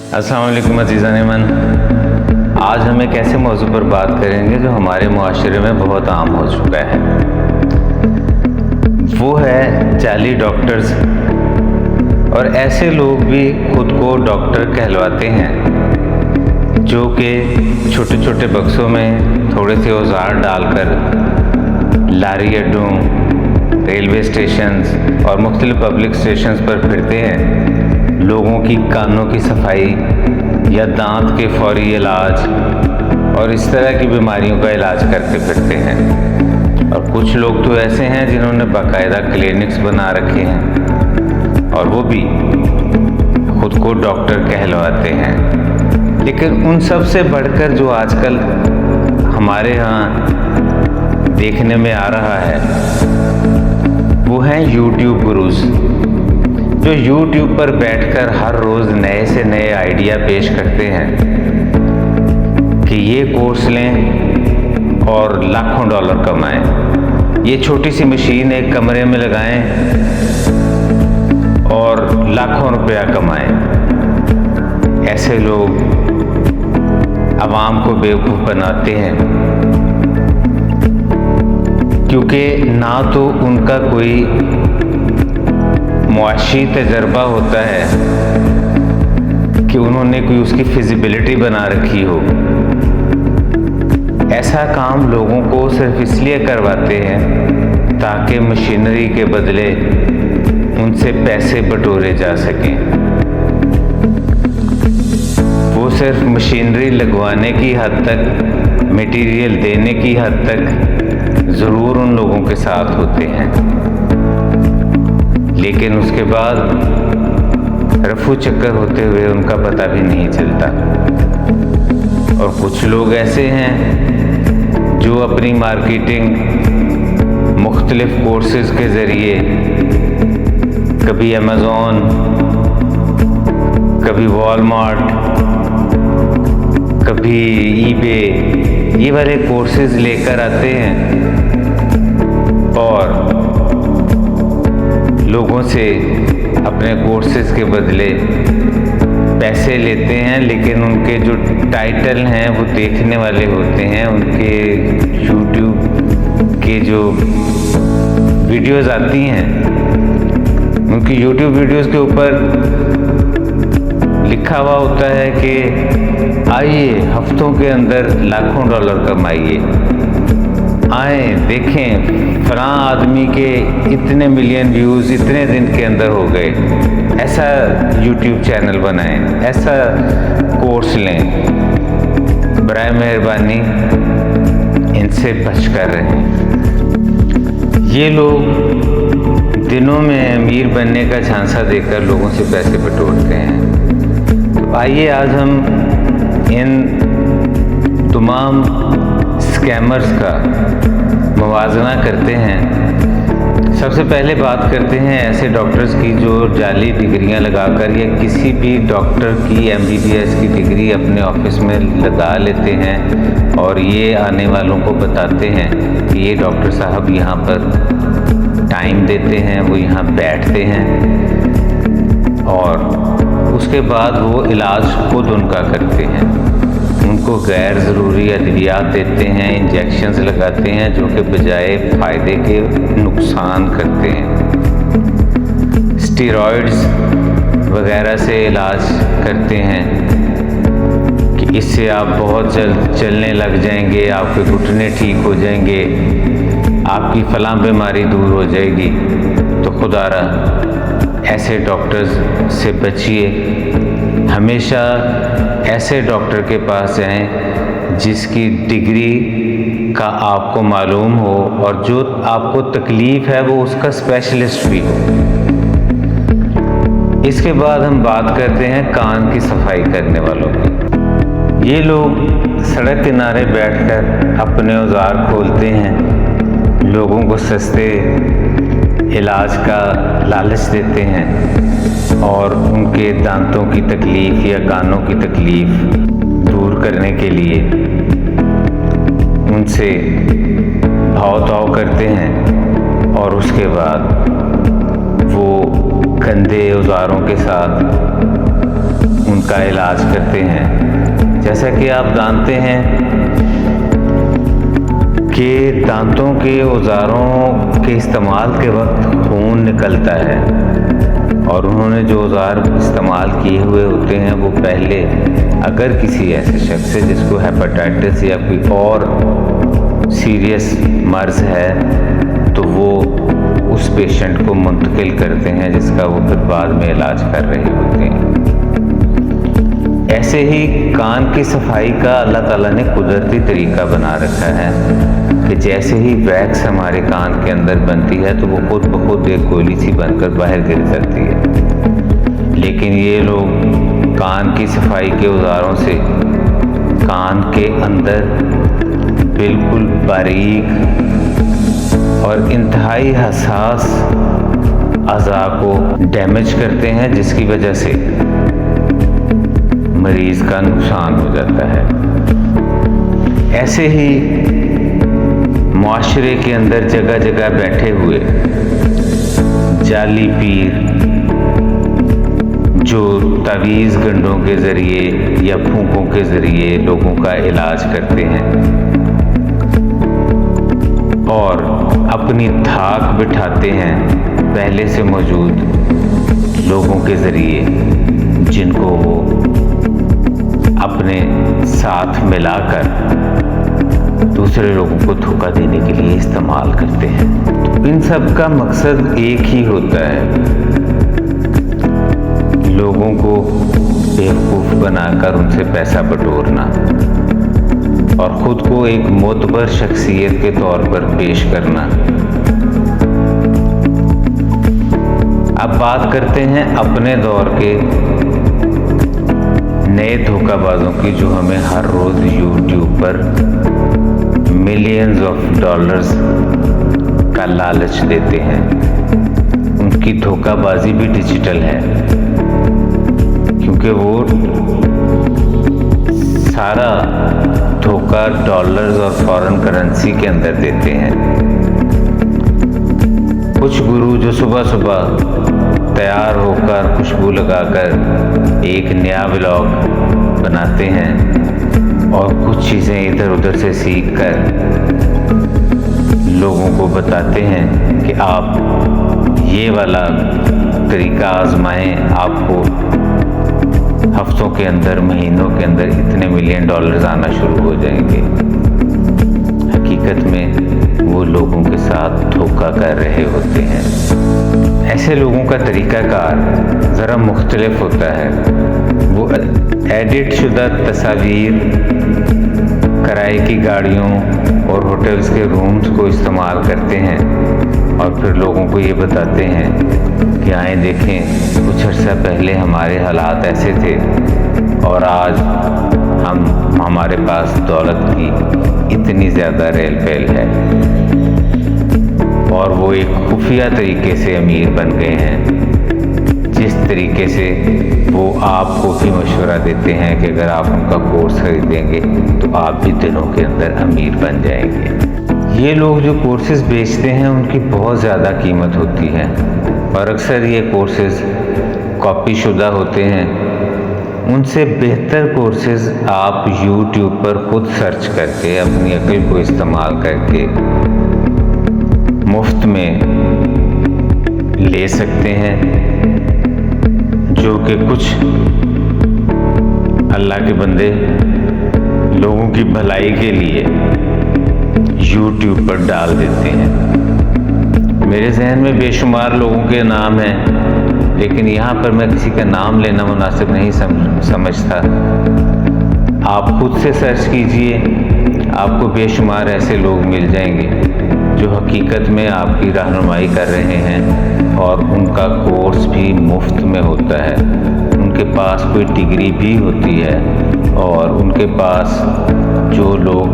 अस्सलाम वालेकुम अज़ीज़ान ईमान। आज हम एक ऐसे मौजू पर बात करेंगे जो हमारे मुआशरे में बहुत आम हो चुका है। वो है जाली डॉक्टर्स। और ऐसे लोग भी खुद को डॉक्टर कहलवाते हैं जो कि छोटे छोटे बक्सों में थोड़े से औजार डालकर लारी अड्डों, रेलवे स्टेशंस और मुख्तलिफ पब्लिक स्टेशंस पर फिरते हैं। लोगों की कानों की सफाई या दांत के फौरी इलाज और इस तरह की बीमारियों का इलाज करते फिरते हैं। और कुछ लोग तो ऐसे हैं जिन्होंने बाकायदा क्लिनिक्स बना रखे हैं और वो भी खुद को डॉक्टर कहलवाते हैं। लेकिन उन सब से बढ़कर जो आजकल हमारे यहाँ देखने में आ रहा है वो हैं यूट्यूब गुरुज, जो यूट्यूब पर बैठकर हर रोज़ नए से नए आइडिया पेश करते हैं कि ये कोर्स लें और लाखों डॉलर कमाएं। ये छोटी सी मशीन एक कमरे में लगाएं और लाखों रुपया कमाएं। ऐसे लोग आवाम को बेवकूफ़ बनाते हैं क्योंकि ना तो उनका कोई मुआशी तजर्बा होता है कि उन्होंने कोई उसकी फिजिबिलिटी बना रखी हो। ऐसा काम लोगों को सिर्फ इसलिए करवाते हैं ताकि मशीनरी के बदले उनसे पैसे बटोरे जा सकें। वो सिर्फ मशीनरी लगवाने की हद तक, मटेरियल देने की हद तक ज़रूर उन लोगों के साथ होते हैं, लेकिन उसके बाद रफू चक्कर होते हुए उनका पता भी नहीं चलता। और कुछ लोग ऐसे हैं जो अपनी मार्केटिंग मुख्तलिफ कोर्सेज़ के ज़रिए कभी अमेज़ॉन, कभी वॉलमार्ट, कभी ईबे, ये वाले कोर्सेज़ लेकर आते हैं और लोगों से अपने कोर्सेज़ के बदले पैसे लेते हैं। लेकिन उनके जो टाइटल हैं वो देखने वाले होते हैं। उनके यूट्यूब के जो वीडियोस आती हैं, उनकी यूट्यूब वीडियोस के ऊपर लिखा हुआ होता है कि आइए हफ्तों के अंदर लाखों डॉलर कमाइए, आए देखें फलां आदमी के इतने मिलियन व्यूज़ इतने दिन के अंदर हो गए। ऐसा यूट्यूब चैनल बनाएं, ऐसा कोर्स लें। बराए मेहरबानी इनसे बच कर रहें। ये लोग दिनों में अमीर बनने का झांसा देकर लोगों से पैसे बटोरते हैं। तो आइए आज हम इन तमाम स्कैमर्स का मुवाजना करते हैं। सबसे पहले बात करते हैं ऐसे डॉक्टर्स की जो जाली डिग्रियां लगाकर या किसी भी डॉक्टर की MBBS की डिग्री अपने ऑफिस में लगा लेते हैं और ये आने वालों को बताते हैं कि ये डॉक्टर साहब यहाँ पर टाइम देते हैं, वो यहाँ बैठते हैं और उसके बाद वो इलाज खुद उनका करते हैं। उनको गैर ज़रूरी अद्वियात देते हैं, इंजेक्शंस लगाते हैं जो कि बजाय फ़ायदे के नुकसान करते हैं। स्टेरॉइड्स वगैरह से इलाज करते हैं कि इससे आप बहुत जल्द चलने लग जाएंगे, आपके घुटने ठीक हो जाएंगे, आपकी फलां बीमारी दूर हो जाएगी। तो खुदारा ऐसे डॉक्टर्स से बचिए। हमेशा ऐसे डॉक्टर के पास जाएं जिसकी डिग्री का आपको मालूम हो और जो आपको तकलीफ़ है वो उसका स्पेशलिस्ट भी हो। इसके बाद हम बात करते हैं कान की सफाई करने वालों की। ये लोग सड़क किनारे बैठकर अपने औजार खोलते हैं, लोगों को सस्ते इलाज का लालच देते हैं और उनके दांतों की तकलीफ़ या कानों की तकलीफ़ दूर करने के लिए उनसे भाव ताव करते हैं और उसके बाद वो गंदे औजारों के साथ उनका इलाज करते हैं। जैसा कि आप जानते हैं कि दांतों के औजारों के इस्तेमाल के वक्त खून निकलता है, और उन्होंने जो औजार इस्तेमाल किए हुए होते हैं वो पहले अगर किसी ऐसे शख्स से जिसको हेपेटाइटिस या कोई और सीरियस मर्ज़ है तो वो उस पेशेंट को मुंतकिल करते हैं, जिसका वो फिर बाद में इलाज कर रहे होते हैं। ऐसे ही कान की सफाई का अल्लाह ताला ने कुदरती तरीका बना रखा है कि जैसे ही वैक्स हमारे कान के अंदर बनती है तो वो खुद ब खुद एक गोली सी बनकर बाहर गिर जाती है। लेकिन ये लोग कान की सफाई के औजारों से कान के अंदर बिल्कुल बारीक और इंतहाई हसास अज़ा को डैमेज करते हैं, जिसकी वजह से मरीज़ का नुकसान हो जाता है। ऐसे ही मुआशरे के अंदर जगह जगह बैठे हुए जाली पीर जो तावीज़ गंडों के ज़रिए या फूंकों के ज़रिए लोगों का इलाज करते हैं और अपनी धाक बिठाते हैं पहले से मौजूद लोगों के ज़रिए, जिनको वो अपने साथ मिलाकर दूसरे लोगों को धोखा देने के लिए इस्तेमाल करते हैं। तो इन सब का मकसद एक ही होता है, लोगों को बेवकूफ़ बनाकर उनसे पैसा बटोरना और ख़ुद को एक मोतबर शख्सियत के तौर पर पेश करना। अब बात करते हैं अपने दौर के नए धोखाबाजों की, जो हमें हर रोज़ यूट्यूब पर मिलियंस ऑफ डॉलर्स का लालच देते हैं। उनकी धोखाबाजी भी डिजिटल है, क्योंकि वो सारा धोखा डॉलर्स और फॉरेन करेंसी के अंदर देते हैं। कुछ गुरु जो सुबह सुबह तैयार होकर खुशबू लगाकर एक नया व्लॉग बनाते हैं और कुछ चीज़ें इधर उधर से सीख कर लोगों को बताते हैं कि आप ये वाला तरीका आजमाएं, आपको हफ्तों के अंदर महीनों के अंदर इतने मिलियन डॉलर्स आना शुरू हो जाएंगे। हकीकत में वो लोगों के साथ धोखा कर रहे होते हैं। ऐसे लोगों का तरीक़ाकार ज़रा मुख्तलिफ होता है। वो एडिट शुदा तस्वीर, किराए की गाड़ियों और होटल्स के रूम्स को इस्तेमाल करते हैं और फिर लोगों को ये बताते हैं कि आए देखें, कुछ अर्सा पहले हमारे हालात ऐसे थे और आज हमारे पास दौलत की इतनी ज़्यादा रेल पेल है, और वो एक खुफिया तरीके से अमीर बन गए हैं। जिस तरीके से वो आपको भी मशवरा देते हैं कि अगर आप उनका कोर्स खरीदेंगे तो आप भी दिनों के अंदर अमीर बन जाएंगे। ये लोग जो कोर्सेज़ बेचते हैं उनकी बहुत ज़्यादा कीमत होती है और अक्सर ये कोर्सेज़ कॉपी शुदा होते हैं। उनसे बेहतर कोर्सेज़ आप YouTube पर खुद सर्च करके अपनी अक्ल को इस्तेमाल करके मुफ्त में ले सकते हैं, जो कि कुछ अल्लाह के बंदे लोगों की भलाई के लिए YouTube पर डाल देते हैं। मेरे जहन में बेशुमार लोगों के नाम हैं, लेकिन यहाँ पर मैं किसी का नाम लेना मुनासिब नहीं समझता। आप खुद से सर्च कीजिए, आपको बेशुमार ऐसे लोग मिल जाएंगे जो हकीकत में आपकी रहनुमाई कर रहे हैं और उनका कोर्स भी मुफ्त में होता है। उनके पास कोई डिग्री भी होती है और उनके पास जो लोग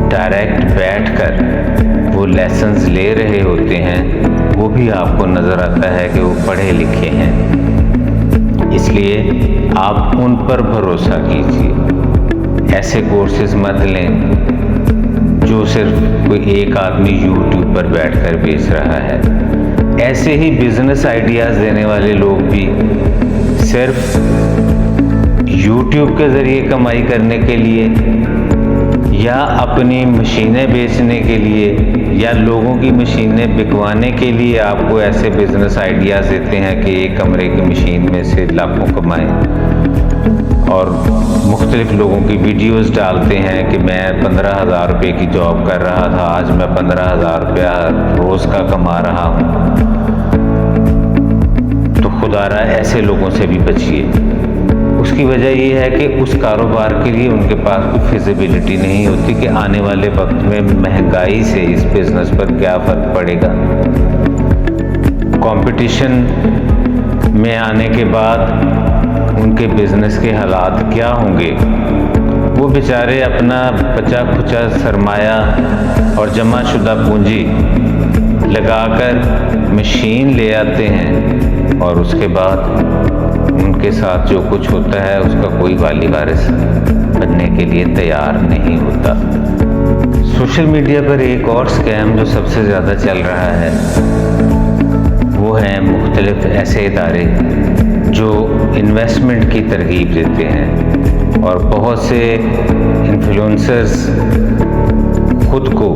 डायरेक्ट बैठकर वो लेसन्स ले रहे होते हैं वो भी आपको नज़र आता है कि वो पढ़े लिखे हैं। इसलिए आप उन पर भरोसा कीजिए। ऐसे कोर्सेज मत लें जो सिर्फ कोई एक आदमी YouTube पर बैठकर बेच रहा है। ऐसे ही बिज़नेस आइडियाज़ देने वाले लोग भी सिर्फ YouTube के ज़रिए कमाई करने के लिए, या अपनी मशीनें बेचने के लिए, या लोगों की मशीनें बिकवाने के लिए आपको ऐसे बिजनेस आइडियाज़ देते हैं कि एक कमरे की मशीन में से लाखों कमाएं, और मुख्तलिफ लोगों की वीडियोस डालते हैं कि मैं 15,000 रुपये की जॉब कर रहा था, आज मैं 15,000 रुपया रोज़ का कमा रहा हूँ। तो खुदारा ऐसे लोगों से भी बचिए। उसकी वजह ये है कि उस कारोबार के लिए उनके पास कोई फिजिबिलिटी नहीं होती कि आने वाले वक्त में महंगाई से इस बिज़नेस पर क्या फ़र्क पड़ेगा। कंपटीशन में आने के बाद उनके बिज़नेस के हालात क्या होंगे। वो बेचारे अपना बचा खुचा सरमाया और जमाशुदा पूंजी लगाकर मशीन ले आते हैं, और उसके बाद उनके साथ जो कुछ होता है उसका कोई वाली वारिस बनने के लिए तैयार नहीं होता। सोशल मीडिया पर एक और स्कैम जो सबसे ज़्यादा चल रहा है वो है मुख्तलिफ ऐसे इदारे जो इन्वेस्टमेंट की तरगीब देते हैं, और बहुत से इन्फ्लुएंसर्स खुद को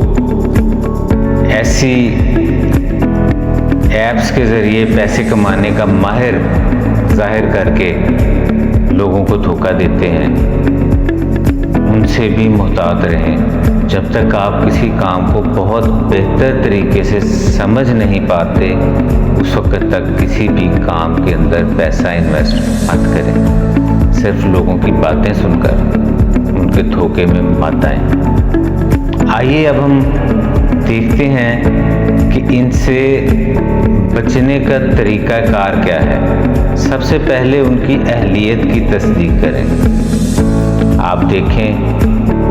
ऐसी ऐप्स के ज़रिए पैसे कमाने का माहिर जाहिर करके लोगों को धोखा देते हैं। उनसे भी मुहतात रहें। जब तक आप किसी काम को बहुत बेहतर तरीके से समझ नहीं पाते, उस वक्त तक किसी भी काम के अंदर पैसा इन्वेस्ट मत करें। सिर्फ लोगों की बातें सुनकर उनके धोखे में मत आएं। आइए अब हम देखते हैं कि इनसे बचने का तरीका कार क्या है। सबसे पहले उनकी अहलियत की तस्दीक करें। आप देखें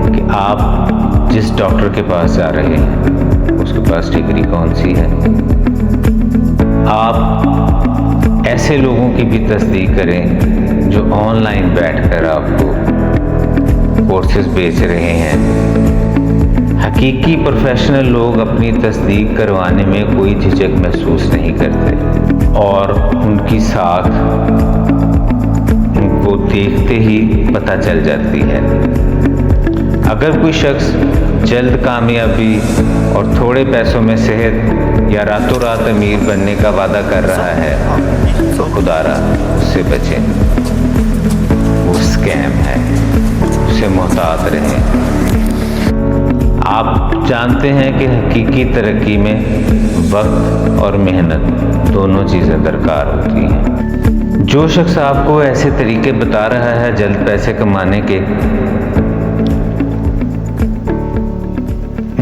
कि आप जिस डॉक्टर के पास जा रहे हैं उसके पास डिग्री कौन सी है। आप ऐसे लोगों की भी तस्दीक करें जो ऑनलाइन बैठकर आपको कोर्सेज बेच रहे हैं। हकीकी प्रोफेशनल लोग अपनी तस्दीक करवाने में कोई झिझक महसूस नहीं करते, और उनकी साख उनको देखते ही पता चल जाती है। अगर कोई शख्स जल्द कामयाबी और थोड़े पैसों में सेहत या रातों रात अमीर बनने का वादा कर रहा है तो खुदारा उससे बचें। वो स्कैम है, उससे मुहतात रहें। आप जानते हैं कि हकीकी तरक्की में वक्त और मेहनत दोनों चीज़ें दरकार होती हैं। जो शख्स आपको ऐसे तरीके बता रहा है जल्द पैसे कमाने के,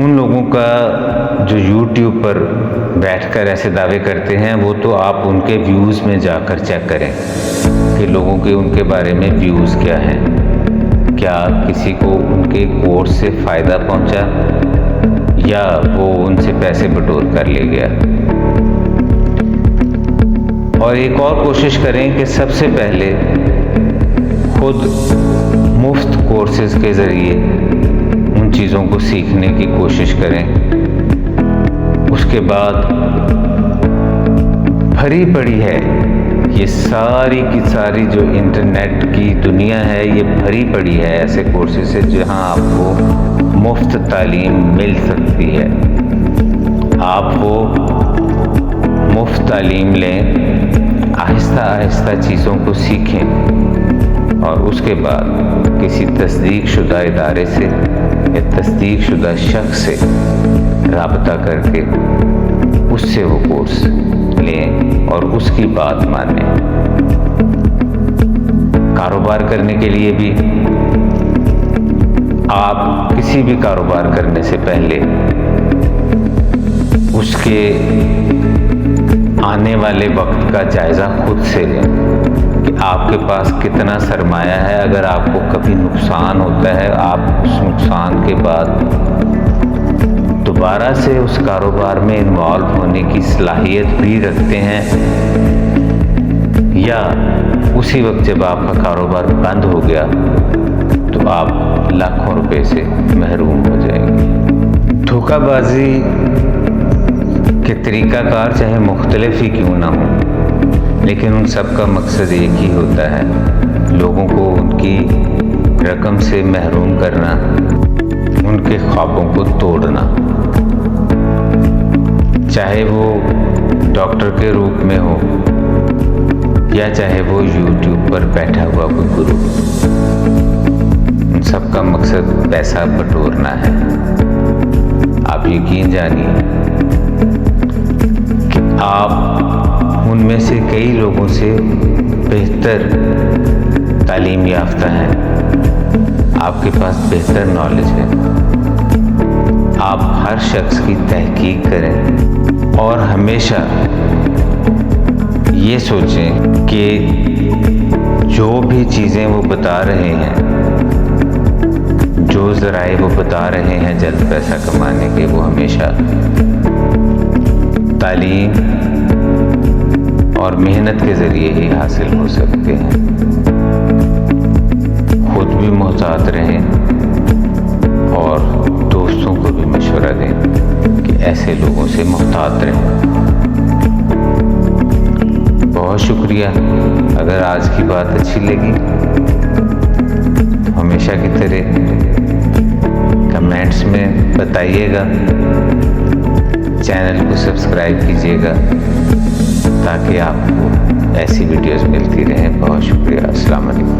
उन लोगों का जो YouTube पर बैठकर ऐसे दावे करते हैं, वो तो आप उनके व्यूज़ में जाकर चेक करें कि लोगों के उनके बारे में व्यूज़ क्या हैं। क्या किसी को उनके कोर्स से फ़ायदा पहुंचा, या वो उनसे पैसे बटोर कर ले गया। और एक और कोशिश करें कि सबसे पहले खुद मुफ्त कोर्सेज के ज़रिए उन चीज़ों को सीखने की कोशिश करें। उसके बाद भरी पड़ी है ये सारी की सारी जो इंटरनेट की दुनिया है, ये भरी पड़ी है ऐसे कोर्सेज से जहां आपको मुफ्त तालीम मिल सकती है। आप वो मुफ्त तालीम लें, आहिस्ता आहिस्ता चीज़ों को सीखें, और उसके बाद किसी तस्दीक शुदा इदारे से या तस्दीक शुदा शख्स से राबता करके उससे वो कोर्स लें और उसकी बात मानें। कारोबार करने के लिए भी आप किसी भी कारोबार करने से पहले उसके आने वाले वक्त का जायज़ा खुद से लें कि आपके पास कितना सरमाया है। अगर आपको कभी नुकसान होता है, आप उस नुकसान के बाद दोबारा से उस कारोबार में इन्वॉल्व होने की सलाहियत भी रखते हैं, या उसी वक्त जब आपका कारोबार बंद हो गया तो आप लाखों रुपए से महरूम हो जाएंगे। धोखाबाजी के तरीक़ाकार चाहे मुख्तलिफ ही क्यों ना हो, लेकिन उन सब का मकसद एक ही होता है लोगों को उनकी रकम से महरूम करना, उनके ख्वाबों को तोड़ना, चाहे वो डॉक्टर के रूप में हो या चाहे वो यूट्यूब पर बैठा हुआ कोई गुरु, उन सबका मकसद पैसा बटोरना है। आप यकीन जानिए कि आप उनमें से कई लोगों से बेहतर तालीम याफ्ता हैं, आपके पास बेहतर नॉलेज है। आप हर शख्स की तहकीक करें और हमेशा ये सोचें कि जो भी चीज़ें वो बता रहे हैं, जो ज़राए वो बता रहे हैं जल्द पैसा कमाने के, वो हमेशा तालीम और मेहनत के ज़रिए ही हासिल हो सकते हैं। खुद भी मोहतात रहें और दोस्तों को भी मशवरा दें कि ऐसे लोगों से मोहतात रहें। बहुत शुक्रिया। अगर आज की बात अच्छी लगी तो हमेशा की तरह कमेंट्स में बताइएगा, चैनल को सब्सक्राइब कीजिएगा ताकि आपको ऐसी वीडियोस मिलती रहें। बहुत शुक्रिया। अस्सलाम वालेकुम।